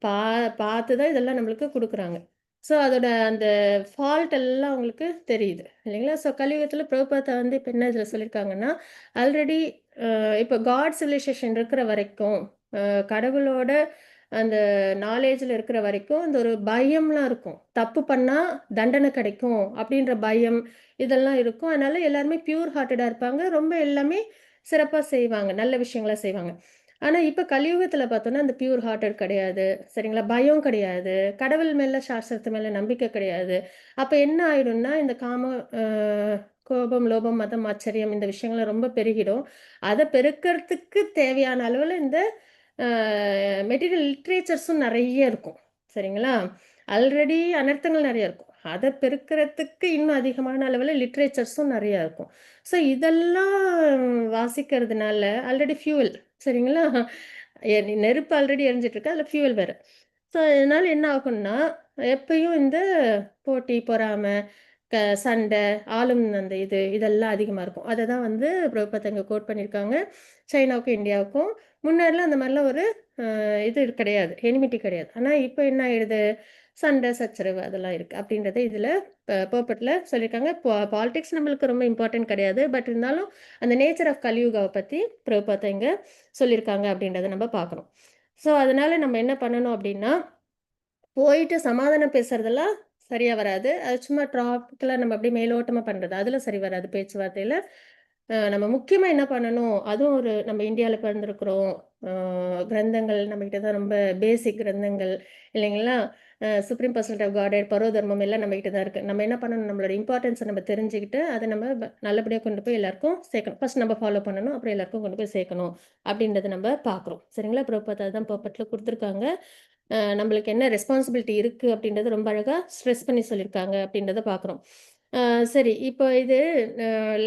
[SPEAKER 2] பா பார்த்து தான் இதெல்லாம் நம்மளுக்கு குடுக்குறாங்க. ஸோ அதோட அந்த ஃபால்ட் எல்லாம் அவங்களுக்கு தெரியுது இல்லைங்களா? ஸோ கலியுகத்தில பிரபுபாதா வந்து இப்ப என்ன இதில சொல்லியிருக்காங்கன்னா, ஆல்ரெடி இப்ப காட் சிவிலைசேஷன் இருக்கிற வரைக்கும், கடவுளோட அந்த நாலேஜ்ல இருக்கிற வரைக்கும், இந்த ஒரு பயம்லாம் இருக்கும். தப்பு பண்ணா தண்டனை கிடைக்கும் அப்படின்ற பயம், இதெல்லாம் இருக்கும். அதனால எல்லாருமே பியூர் ஹார்ட்டடா இருப்பாங்க. ரொம்ப எல்லாமே சிறப்பா செய்வாங்க. நல்ல விஷயங்களா செய்வாங்க. ஆனா, இப்ப கலியுகத்துல பார்த்தோம்னா, அந்த பியூர் ஹார்ட்டட் கிடையாது. சரிங்களா? பயம் கிடையாது. கடவுள் மேல, சாஸ்திரத்து மேல நம்பிக்கை கிடையாது. அப்ப என்ன ஆயிடும்னா, இந்த அ கோபம், லோபம், மதம், ஆச்சரியம் இந்த விஷயங்கள்லாம் ரொம்ப பெருகிடும். அத பெருக்கறதுக்கு தேவையான அளவுல இந்த அ மெட்டீரியல் லிட்ரேச்சர்ஸும் நெறைய இருக்கும். சரிங்களா? ஆல்ரெடி அனர்த்தங்கள் நெறைய இருக்கும். அத பெருக்கறதுக்கு இன்னும் அதிகமான அளவுல லிட்ரேச்சர்ஸும் நெறைய இருக்கும். ஸோ இதெல்லாம் வாசிக்கிறதுனால ஆல்ரெடி ஃபியூவல், சரிங்களா? நெருப்பு ஆல்ரெடி எரிஞ்சிட்டு இருக்கு. அதுல ஃபியூவல் வேற. ஸோ அதனால என்ன ஆகும்னா, எப்பயும் இந்த போட்டி, பொறாமை, க சண்டை, ஆளும் அந்த இதெல்லாம் அதிகமா இருக்கும். அத தான் வந்து பிரபுபாதா இங்க கோட் பண்ணியிருக்காங்க. சைனாவுக்கும், இந்தியாவுக்கும் முன்னாடிலாம் அந்த மாரிலாம் ஒரு இது கிடையாது. எனிமிட்டி கிடையாது. ஆனா இப்ப என்ன ஆயிடுது? சண்டை, சச்சரவு அதெல்லாம் இருக்கு. அப்படின்றத இதுல புர்பட்ல சொல்லியிருக்காங்க. பாலிடிக்ஸ் நம்மளுக்கு ரொம்ப இம்பார்ட்டன்ட் கிடையாது. பட் இருந்தாலும் அந்த நேச்சர் ஆஃப் கலியுகாவ பத்தி பிரபுபாதா இங்க சொல்லியிருக்காங்க அப்படின்றத நம்ம பார்க்கணும். ஸோ அதனால நம்ம என்ன பண்ணணும் அப்படின்னா, போயிட்டு சமாதானம் பேசுறதெல்லாம் சரியா வராது. அது சும்மா டாபிக்கலா நம்ம அப்படியே மேலோட்டமா பண்றது. அதுல சரி வராது பேச்சுவார்த்தையில. நம்ம முக்கியமா என்ன பண்ணணும், அதுவும் ஒரு நம்ம இந்தியால பிறந்திருக்கிறோம். அ கிரந்தங்கள் நம்மகிட்ட தான் ரொம்ப பேசிக் கிரந்தங்கள் இல்லைங்களா? சுப்ரீம் பர்சன்ட் ஆஃப் காடட், பரோதர்மம் எல்லாம் நம்மகிட்ட தான் இருக்கு. நம்ம என்ன பண்ணணும், நம்மளோட இம்பார்ட்டன்ஸ நம்ம தெரிஞ்சுக்கிட்டு, அத நம்ம நல்லபடியா கொண்டு போய் எல்லாருக்கும் சேர்க்கணும். ஃபர்ஸ்ட் நம்ம ஃபாலோ பண்ணணும். அப்புறம் எல்லாருக்கும் கொண்டு போய் சேர்க்கணும். அப்படின்றத நம்ம பார்க்குறோம். சரிங்களா? பிரபுபாதா தான் பர்பட்ல குடுத்துருக்காங்க. நம்மளுக்கு என்ன ரெஸ்பான்சிபிலிட்டி இருக்கு அப்படின்றத ரொம்ப அழகா ஸ்ட்ரெஸ் பண்ணி சொல்லியிருக்காங்க அப்படின்றத பார்க்குறோம். அ சரி, இப்போ இது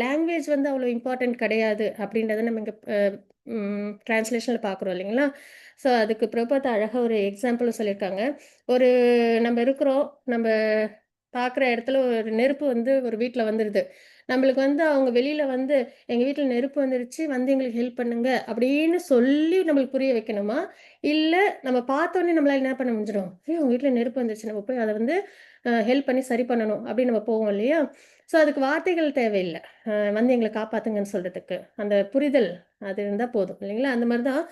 [SPEAKER 2] லாங்குவேஜ் வந்து அவ்வளோ இம்பார்ட்டன்ட் கிடையாது அப்படின்றத நம்ம இங்க டிரான்ஸ்லேஷன்ல பார்க்குறோம் இல்லைங்களா? ஸோ அதுக்கு பிரபுபாதா அழகா ஒரு எக்ஸாம்பிளும் சொல்லியிருக்காங்க. ஒரு நம்ம இருக்கிறோம். நம்ம பார்க்குற இடத்துல ஒரு நெருப்பு வந்து ஒரு வீட்ல வந்துருது. நம்மளுக்கு வந்து அவங்க வெளியில வந்து, "எங்க வீட்ல நெருப்பு வந்துருச்சு. வந்து எங்களுக்கு ஹெல்ப் பண்ணுங்க." அப்படின்னு சொல்லி நம்மளுக்கு புரிய வைக்கணுமா? இல்ல நம்ம பார்த்தோனே நம்மளால என்ன பண்ண முடிஞ்சிடும்? "ஐயோ! உங்க வீட்ல நெருப்பு வந்துருச்சு. நம்ம போய் அத வந்து ஹெல்ப் பண்ணி சரி பண்ணணும்." அப்படின்னு நம்ம போவோம் இல்லையா? ஸோ அதுக்கு வார்த்தைகள் தேவையில்ல. வந்து எங்கள காப்பாத்துங்கன்னு சொல்றதுக்கு. அந்த புரிதல் அது இருந்தா போதும் இல்லைங்களா? அந்த மாரி தான்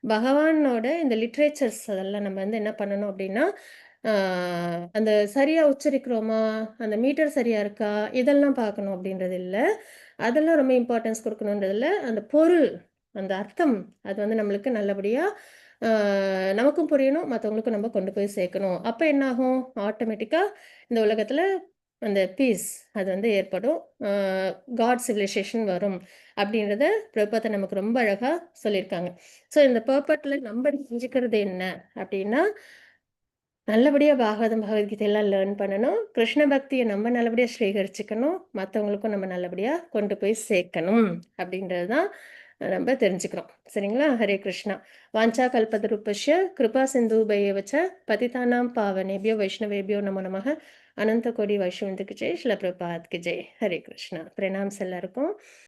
[SPEAKER 2] பகவானோட இந்த லிட்ரேச்சர்ஸ் அதெல்லாம் நம்ம வந்து என்ன பண்ணணும் அப்படின்னா, ஆ அந்த சரியா உச்சரிக்கிறோமா? அந்த மீட்டர் சரியா இருக்கா? இதெல்லாம் பார்க்கணும் அப்படின்றது இல்ல. அதெல்லாம் ரொம்ப இம்பார்ட்டன்ஸ் குடுக்கணுன்றது இல்ல. அந்த பொருள், அந்த அர்த்தம் அது வந்து நம்மளுக்கு நல்லபடியா ஆ நமக்கும் புரியணும், மத்தவங்களுக்கும் நம்ம கொண்டு போய் சேர்க்கணும். அப்ப என்ன ஆகும்? ஆட்டோமேட்டிக்கா இந்த உலகத்துல அந்த பீஸ் அது வந்து ஏற்படும். காட் சிவிலைசேஷன் வரும் அப்படின்றத பிரபுபாதா நமக்கு ரொம்ப அழகாக சொல்லியிருக்காங்க. ஸோ இந்த பர்பட்டில் நம்ம செஞ்சுக்கிறது என்ன அப்படின்னா, நல்லபடியாக பாகவதம் பகவத்கீதையெல்லாம் லேர்ன் பண்ணணும். கிருஷ்ண பக்தியை நம்ம நல்லபடியாக ஸ்வீகரிச்சுக்கணும். மற்றவங்களுக்கும் நம்ம நல்லபடியாக கொண்டு போய் சேர்க்கணும் அப்படின்றது தான் நம்ம தெரிஞ்சுக்கிறோம். சரிங்களா? ஹரே கிருஷ்ணா. வாஞ்சா கல்பதருப்பஷ்ய கிருபா சிந்து பையவச்ச பதிதானாம் பாவனேபியோ வைஷ்ணவேபியோ நமோ நமக. அனந்த கோடி வைஷ்ணவந்துக்கு ஜெய். ஸ்ரீல பிரபாத்க்கு ஜெய். ஹரே கிருஷ்ணா. பிரணாம்ஸ் எல்லாருக்கும்.